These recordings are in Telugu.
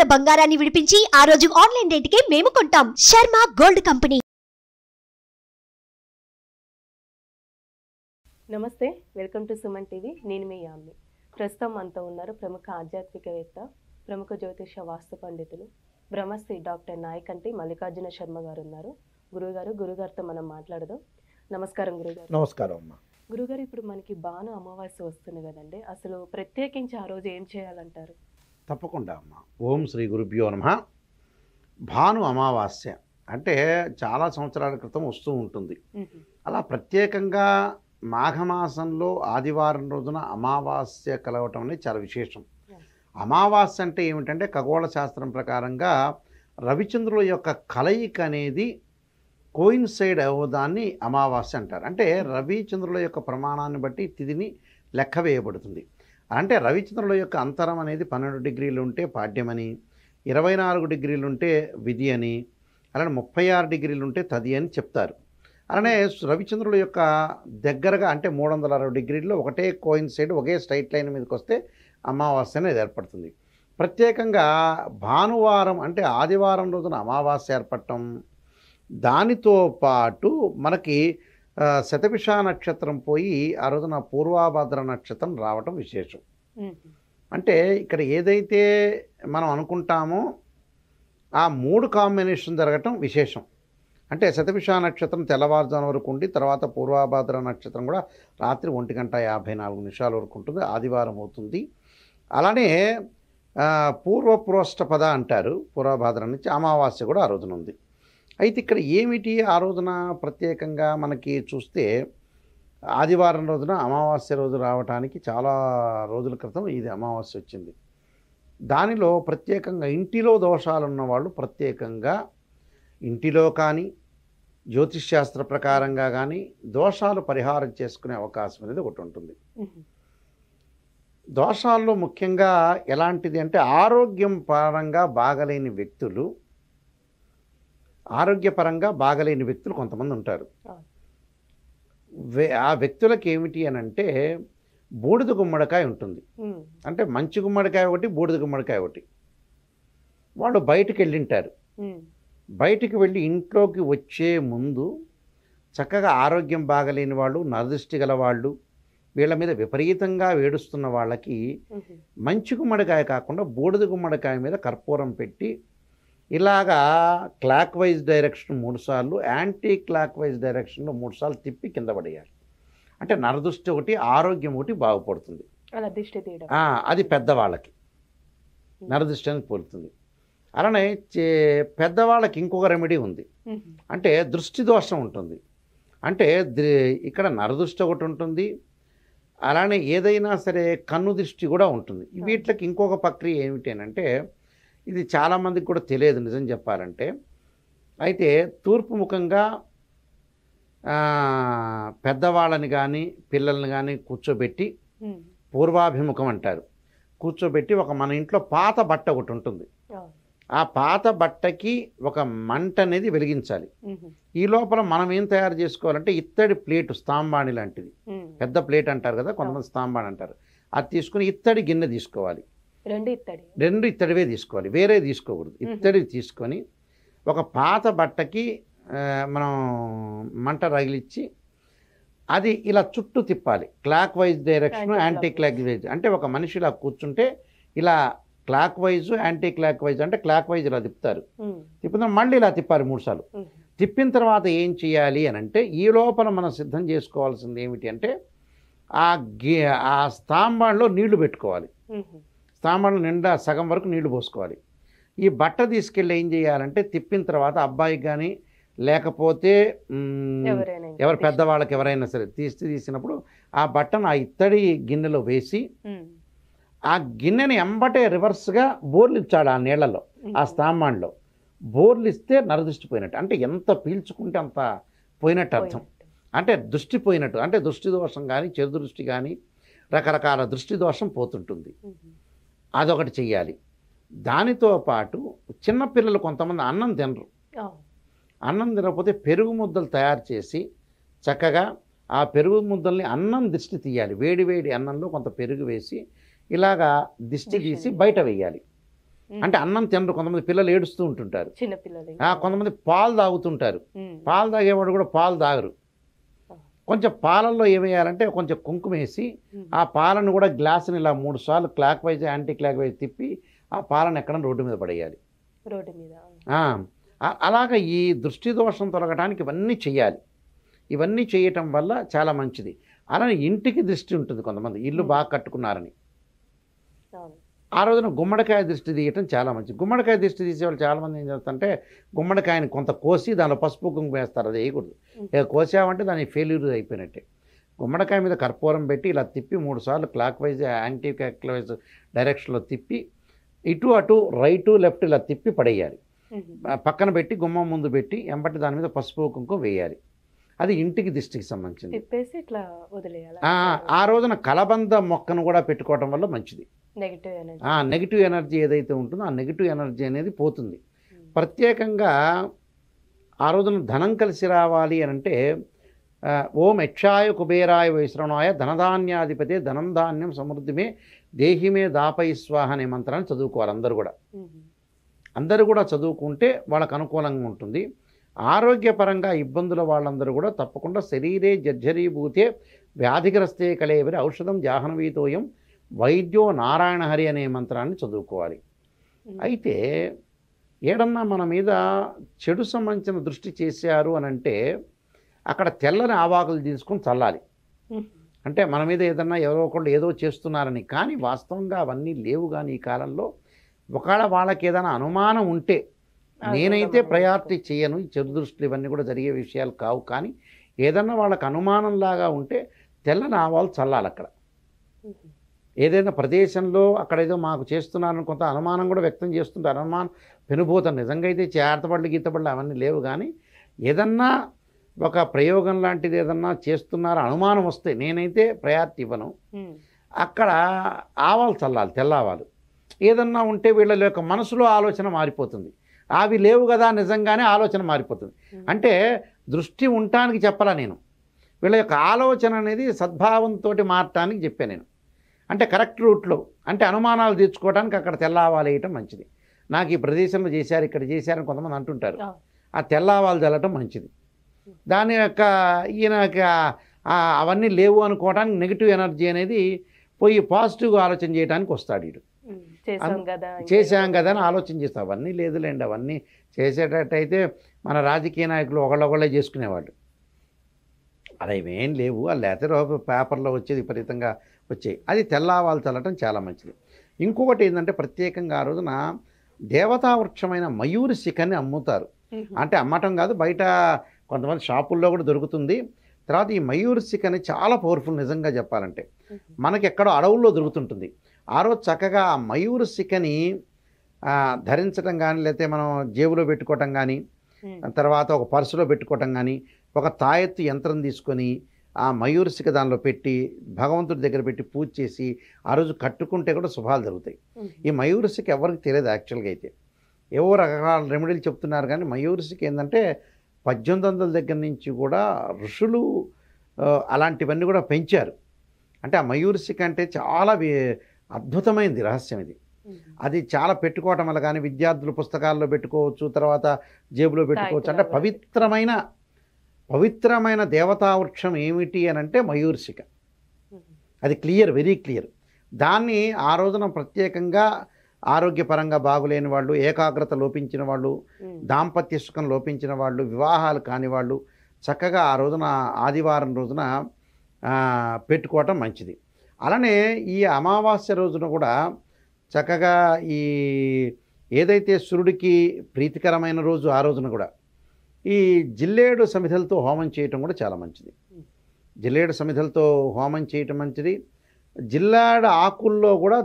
ఉన్న బంగారాన్ని విడిపించి ఆ రోజు ఆన్లైన్ రేటుకే మేము కొంటాం. Sharma gold company. నమస్తే, వెల్కమ్ టు సుమన్ టీవీ. నేను మీ యామ్ని. ప్రస్తుతం మనతో ఉన్నారు ప్రముఖ ఆధ్యాత్మికవేత్త, ప్రముఖ జ్యోతిష వాస్తు పండితులు, బ్రహ్మశ్రీ డాక్టర్ నాయకంటి మల్లికార్జున శర్మ గారు ఉన్నారు. గురుగారితో మనం మాట్లాడదాం. నమస్కారం గురుగారు. నమస్కారం అమ్మా. గురుగారు, ఇప్పుడు మనకి భాను అమావాస్య వస్తుంది కదండి, అసలు ప్రత్యేకించి ఆ రోజు ఏం చేయాలంటారు? తప్పకుండా అమ్మా. ఓం శ్రీ గురుభ్యో నమః. భాను అమావాస్య అంటే చాలా సంవత్సరాల క్రితం వస్తూ ఉంటుంది. అలా ప్రత్యేకంగా మాఘమాసంలో ఆదివారం రోజున అమావాస్య కలవటం అనేది చాలా విశేషం. అమావాస్య అంటే ఏమిటంటే ఖగోళ శాస్త్రం ప్రకారంగా రవిచంద్రుల యొక్క కలయిక అనేది కోయిన్సైడ్ అవ్వదాన్ని అమావాస్య అంటారు. అంటే రవిచంద్రుల యొక్క ప్రమాణాన్ని బట్టి తిథిని లెక్క వేయబడుతుంది. అంటే రవిచంద్రుల యొక్క అంతరం అనేది 12 డిగ్రీలు ఉంటే పాడ్యమని, 24 డిగ్రీలు ఉంటే విధి అని, అలానే 36 డిగ్రీలు ఉంటే తది అని చెప్తారు. అలానే రవిచంద్రుల యొక్క దగ్గరగా అంటే 360 డిగ్రీల్లో ఒకటే కోయిన్సైడ్ ఒకే స్ట్రైట్ లైన్ మీదకి వస్తే అమావాస్య అనేది ఏర్పడుతుంది. ప్రత్యేకంగా భానువారం అంటే ఆదివారం రోజున అమావాస్య ఏర్పడటం, దానితో పాటు మనకి శతభిష నక్షత్రం పోయి ఆ రోజున పూర్వాభాద్ర నక్షత్రం రావటం విశేషం. అంటే ఇక్కడ ఏదైతే మనం అనుకుంటామో ఆ 3 కాంబినేషన్ జరగటం విశేషం. అంటే శతభిష నక్షత్రం తెల్లవారుజాము వరకు ఉండి తర్వాత పూర్వాభాద్ర నక్షత్రం కూడా రాత్రి 1:54 వరకు ఉంటుంది, ఆదివారం అవుతుంది. అలానే పూర్వపురోష్టపద అంటారు, పూర్వభాద్ర నుంచి అమావాస్య కూడా ఆ రోజున ఉంది. అయితే ఇక్కడ ఏమిటి ఆ రోజున ప్రత్యేకంగా మనకి చూస్తే ఆదివారం రోజున అమావాస్య రోజు రావడానికి చాలా రోజుల క్రితం ఇది అమావాస్య వచ్చింది. దానిలో ప్రత్యేకంగా ఇంటిలో దోషాలు ఉన్నవాళ్ళు ప్రత్యేకంగా ఇంటిలో కానీ జ్యోతిష్శాస్త్ర ప్రకారంగా కానీ దోషాలు పరిహారం చేసుకునే అవకాశం అనేది ఒకటి ఉంటుంది. దోషాల్లో ముఖ్యంగా ఎలాంటిది అంటే ఆరోగ్యం పరంగా బాగలేని వ్యక్తులు, కొంతమంది ఉంటారు. ఆ వ్యక్తులకు ఏమిటి అని అంటే బూడిద గుమ్మడికాయ ఉంటుంది. అంటే మంచి గుమ్మడికాయ ఒకటి, బూడిద గుమ్మడికాయ ఒకటి. వాళ్ళు బయటికి వెళ్ళింటారు. బయటికి వెళ్ళి ఇంట్లోకి వచ్చే ముందు చక్కగా ఆరోగ్యం బాగలేని వాళ్ళు, నరదృష్టి గల వాళ్ళు, వీళ్ళ మీద విపరీతంగా వేడుస్తున్న వాళ్ళకి మంచి గుమ్మడికాయ కాకుండా బూడిద గుమ్మడికాయ మీద కర్పూరం పెట్టి ఇలాగా క్లాక్ వైజ్ డైరెక్షన్ 3 సార్లు, యాంటీ క్లాక్ వైజ్ డైరెక్షన్లో 3 సార్లు తిప్పి కింద పడేయాలి. అంటే నరదృష్టి ఒకటి, ఆరోగ్యం ఒకటి బాగుపడుతుంది. అది పెద్దవాళ్ళకి నరదృష్టి అనేది పోలుతుంది. అలానే పెద్దవాళ్ళకి ఇంకొక రెమెడీ ఉంది. అంటే దృష్టి దోషం ఉంటుంది. అంటే ఇక్కడ నరదృష్టి ఒకటి ఉంటుంది, అలానే ఏదైనా సరే కన్ను దృష్టి కూడా ఉంటుంది. వీటికి ఇంకొక ప్రక్రియ ఏమిటి అంటే ఇది చాలామందికి కూడా తెలియదు నిజం చెప్పాలంటే. అయితే తూర్పు ముఖంగా పెద్దవాళ్ళని కానీ పిల్లల్ని కానీ కూర్చోబెట్టి, పూర్వాభిముఖం అంటారు, కూర్చోబెట్టి మన ఇంట్లో పాత బట్ట ఒకటి ఉంటుంది. ఆ పాత బట్టకి ఒక మంట అనేది వెలిగించాలి. ఈ లోపల మనం ఏం తయారు చేసుకోవాలంటే ఇత్తడి ప్లేటు, స్తాంబాణి లాంటిది, పెద్ద ప్లేట్ అంటారు కదా కొంతమంది, స్తాంబాణి అంటారు. అది తీసుకుని ఇత్తడి గిన్నె తీసుకోవాలి. 2 ఇత్తడివే తీసుకోవాలి, వేరే తీసుకోకూడదు. ఇత్తడి తీసుకొని ఒక పాత బట్టకి మనం మంట రగిలిచ్చి అది ఇలా చుట్టూ తిప్పాలి. Clock wise direction, anti clock wise. అంటే ఒక మనిషి ఇలా కూర్చుంటే ఇలా clock wise, anti clock wise. అంటే క్లాక్ వైజ్ ఇలా తిప్పుతారు, తిప్పుతాం మళ్ళీ ఇలా తిప్పాలి 3 సార్లు. తిప్పిన తర్వాత ఏం చేయాలి అని అంటే ఈ లోపల మనం సిద్ధం చేసుకోవాల్సింది ఏమిటి అంటే ఆ స్తాంబాణలో నీళ్లు పెట్టుకోవాలి. స్తాంబాణం నిండా సగం వరకు నీళ్లు పోసుకోవాలి. ఈ బట్ట తీసుకెళ్ళి ఏం చేయాలంటే తిప్పిన తర్వాత అబ్బాయికి కానీ లేకపోతే ఎవరు పెద్దవాళ్ళకి ఎవరైనా సరే తీసినప్పుడు ఆ బట్టను ఆ ఇత్తడి గిన్నెలో వేసి ఆ గిన్నెని ఎంబటే రివర్స్గా బోర్లు ఇచ్చాడు ఆ నీళ్లలో, ఆ స్తాంబాణలో బోర్లు ఇస్తే నరదృష్టి పోయినట్టు. అంటే ఎంత పీల్చుకుంటే అంత పోయినట్టు అర్థం. అంటే దృష్టి పోయినట్టు, అంటే దృష్టి దోషం కానీ, చెడు దృష్టి కానీ, రకరకాల దృష్టి దోషం పోతుంటుంది. అదొకటి చెయ్యాలి. దానితో పాటు చిన్నపిల్లలు కొంతమంది అన్నం తినరు. అన్నం తినకపోతే పెరుగు ముద్దలు తయారు చేసి చక్కగా ఆ పెరుగు ముద్దల్ని అన్నం దిష్టి తీయాలి. వేడి వేడి అన్నంలో కొంత పెరుగు వేసి ఇలాగా దిష్టి తీసి బయట వేయాలి. అంటే అన్నం తినరు. కొంతమంది పిల్లలు ఏడుస్తూ ఉంటుంటారు, చిన్న పిల్లలు. కొంతమంది పాలు తాగుతుంటారు. పాలు తాగేవాడు కూడా పాలు తాగరు. కొంచెం పాలల్లో ఏమేయాలంటే కొంచెం కుంకుమ వేసి ఆ పాలను కూడా గ్లాసుని ఇలా 3 సార్లు clock wise anti clock wise తిప్పి ఆ పాలను ఎక్కడ రోడ్డు మీద పడేయాలి. రోడ్డు మీద అలాగ ఈ దృష్టి దోషం తొలగడానికి ఇవన్నీ చేయాలి. ఇవన్నీ చేయటం వల్ల చాలా మంచిది. అలానే ఇంటికి దృష్టి ఉంటుంది. కొంతమంది ఇల్లు బాగా కట్టుకున్నారని ఆ రోజున గుమ్మడికాయ దృష్టి తీయటం చాలా మంచిది. గుమ్మడికాయ దృష్టి తీసేవాళ్ళు చాలామంది ఏం చేస్తారంటే గుమ్మడికాయని కొంత కోసి దానిలో పసుపు కుంకుమ వేస్తారు. అది వేయకూడదు. కోసామంటే దాని ఫెయిల్యూర్ అయిపోయినట్టే. గుమ్మడికాయ మీద కర్పూరం పెట్టి ఇలా తిప్పి 3 సార్లు clock wise anti clock wise డైరెక్షన్లో తిప్పి ఇటు అటు రైటు లెఫ్ట్ ఇలా తిప్పి పడేయాలి. పక్కన పెట్టి గుమ్మం ముందు పెట్టి ఎంబటి దాని మీద పసుపు కుంకుమ వేయాలి. అది ఇంటికి దిష్టికి సంబంధించింది. తిప్పేసి ఇట్లా వదిలేయాలి. ఆ రోజున కలబంద మొక్కను కూడా పెట్టుకోవడం వల్ల మంచిది. నెగిటివ్ ఎనర్జీ ఏదైతే ఉంటుందో ఆ నెగిటివ్ ఎనర్జీ అనేది పోతుంది. ప్రత్యేకంగా ఆ రోజున ధనం కలిసి రావాలి అని అంటే ఓం యక్షాయ కుబేరాయ వైశ్రవణాయ ధనధాన్యాధిపతే ధనం ధాన్యం సమృద్ధిమే దేహిమే దాపై స్వాహ అనే మంత్రాన్ని చదువుకోవాలి. అందరూ కూడా చదువుకుంటే వాళ్ళకు అనుకూలంగా ఉంటుంది. ఆరోగ్యపరంగా ఇబ్బందుల వాళ్ళందరూ కూడా తప్పకుండా శరీరే జర్జరీభూతే వ్యాధిగ్రస్తే కళేవరి ఔషధం జాహ్నవీతోయం వైద్యో నారాయణ హరి అనే మంత్రాన్ని చదువుకోవాలి. అయితే ఏడన్నా మన మీద చెడు సంబంధించిన దృష్టి చేశారు అని అంటే అక్కడ తెల్లని ఆవాకులు తీసుకొని చల్లాలి. అంటే మన మీద ఏదన్నా ఎవరో ఒకళ్ళు ఏదో చేస్తున్నారని, కానీ వాస్తవంగా అవన్నీ లేవు. కానీ ఈ కాలంలో ఒకవేళ వాళ్ళకి ఏదైనా అనుమానం ఉంటే నేనైతే ప్రయారిటీ చేయను. ఈ చెడు దృష్టిలు ఇవన్నీ కూడా జరిగే విషయాలు కావు. కానీ ఏదన్నా వాళ్ళకి అనుమానంలాగా ఉంటే తెల్లని ఆవాలు చల్లాలి. అక్కడ ఏదైనా ప్రదేశంలో అక్కడ ఏదో మాకు చేస్తున్నారని కొంత అనుమానం కూడా వ్యక్తం చేస్తుంటారు. అనుమానం పెనుభూతం నిజంగా అయితే చేతబడులు గీతబడులు అవన్నీ లేవు. కానీ ఏదన్నా ఒక ప్రయోగం లాంటిది ఏదన్నా చేస్తున్నారు అనుమానం వస్తే నేనైతే ప్రయారిటీ ఇవ్వను. అక్కడ ఆవాలు చల్లాలి, తెల్లవాలు. ఏదన్నా ఉంటే వీళ్ళ యొక్క మనసులో ఆలోచన మారిపోతుంది. అవి లేవు కదా నిజంగానే ఆలోచన మారిపోతుంది. అంటే దృష్టి ఉండటానికి చెప్పాలా నేను, వీళ్ళ యొక్క ఆలోచన అనేది సద్భావంతో మారటానికి చెప్పాను నేను. అంటే కరెక్ట్ రూట్లో, అంటే అనుమానాలు తీర్చుకోవడానికి అక్కడ తెల్లవాలు వేయటం మంచిది. నాకు ఈ ప్రదేశంలో చేశారు, ఇక్కడ చేశారని కొంతమంది అంటుంటారు. ఆ తెల్లవాలు చల్లటం మంచిది. దాని యొక్క ఈయనకి అవన్నీ లేవు అనుకోవడానికి నెగిటివ్ ఎనర్జీ అనేది పోయి పాజిటివ్గా ఆలోచన చేయడానికి వస్తాడు. వీడు చేశాం కదా అని ఆలోచన చేస్తాం. అవన్నీ లేదులేండి, అవన్నీ చేసేటట్టయితే మన రాజకీయ నాయకులు ఒకళ్ళొకళ్ళే చేసుకునేవాళ్ళు. అలా ఇవేం లేవు, లేకపోతే పేపర్లో వచ్చేది విపరీతంగా వచ్చాయి. అది తెల్లవాలు చల్లటం చాలా మంచిది. ఇంకొకటి ఏంటంటే ప్రత్యేకంగా ఆ రోజున దేవతా వృక్షమైన మయూరి శిఖని అమ్ముతారు. అంటే అమ్మటం కాదు, బయట కొంతమంది షాపుల్లో కూడా దొరుకుతుంది. తర్వాత ఈ మయూరి శిఖని చాలా పవర్ఫుల్. నిజంగా చెప్పాలంటే మనకి ఎక్కడో అడవుల్లో దొరుకుతుంటుంది. ఆ రోజు చక్కగా ఆ మయూరి శిఖని ధరించడం కానీ, లేకపోతే మనం జేబులో పెట్టుకోవటం కానీ, తర్వాత ఒక పర్సులో పెట్టుకోవటం కానీ, ఒక తాయెత్తు యంత్రం తీసుకొని ఆ మయూరి శిఖ దానిలో పెట్టి భగవంతుడి దగ్గర పెట్టి పూజ చేసి ఆ రోజు కట్టుకుంటే కూడా శుభాలు జరుగుతాయి. ఈ మయూరి శిఖ ఎవరికి తెలియదు యాక్చువల్గా. అయితే ఏవో రకరకాల రెమెడీలు చెప్తున్నారు. కానీ మయూరి శిఖ ఏంటంటే 1800 దగ్గర నుంచి కూడా ఋషులు అలాంటివన్నీ కూడా పెంచారు. అంటే ఆ మయూరి శిఖ అంటే చాలా అద్భుతమైనది రహస్యం ఇది. అది చాలా పెట్టుకోవటం వల్ల కానీ విద్యార్థులు పుస్తకాల్లో పెట్టుకోవచ్చు, తర్వాత జేబులో పెట్టుకోవచ్చు. అంటే పవిత్రమైన దేవతా వృక్షం ఏమిటి అని అంటే మయూరి శిఖ. అది క్లియర్, వెరీ క్లియర్. దాన్ని ఆ రోజున ప్రత్యేకంగా ఆరోగ్యపరంగా బాగులేని వాళ్ళు, ఏకాగ్రత లోపించిన వాళ్ళు, దాంపత్య సుఖం లోపించిన వాళ్ళు, వివాహాలు కాని వాళ్ళు చక్కగా ఆ రోజున ఆదివారం రోజున పెట్టుకోవటం మంచిది. అలానే ఈ అమావాస్య రోజున కూడా చక్కగా ఈ ఏదైతే సూర్యుడికి ప్రీతికరమైన రోజు ఆ రోజున కూడా ఈ జిల్లేడు సమిధలతో హోమం చేయటం కూడా చాలా మంచిది. జిల్లేడు సమిధలతో హోమం చేయటం మంచిది. జిల్లాడ ఆకుల్లో కూడా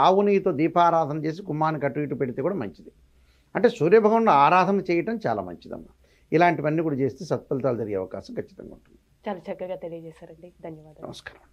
ఆవు నెయ్యితో దీపారాధన చేసి గుమ్మానికి అటు ఇటు పెడితే కూడా మంచిది. అంటే సూర్యభగవాను ఆరాధన చేయటం చాలా మంచిదమ్మా. ఇలాంటివన్నీ కూడా చేస్తే సత్ఫలితాలు జరిగే అవకాశం ఖచ్చితంగా ఉంటుంది. చాలా చక్కగా తెలియజేశారండి. ధన్యవాదాలు. నమస్కారం.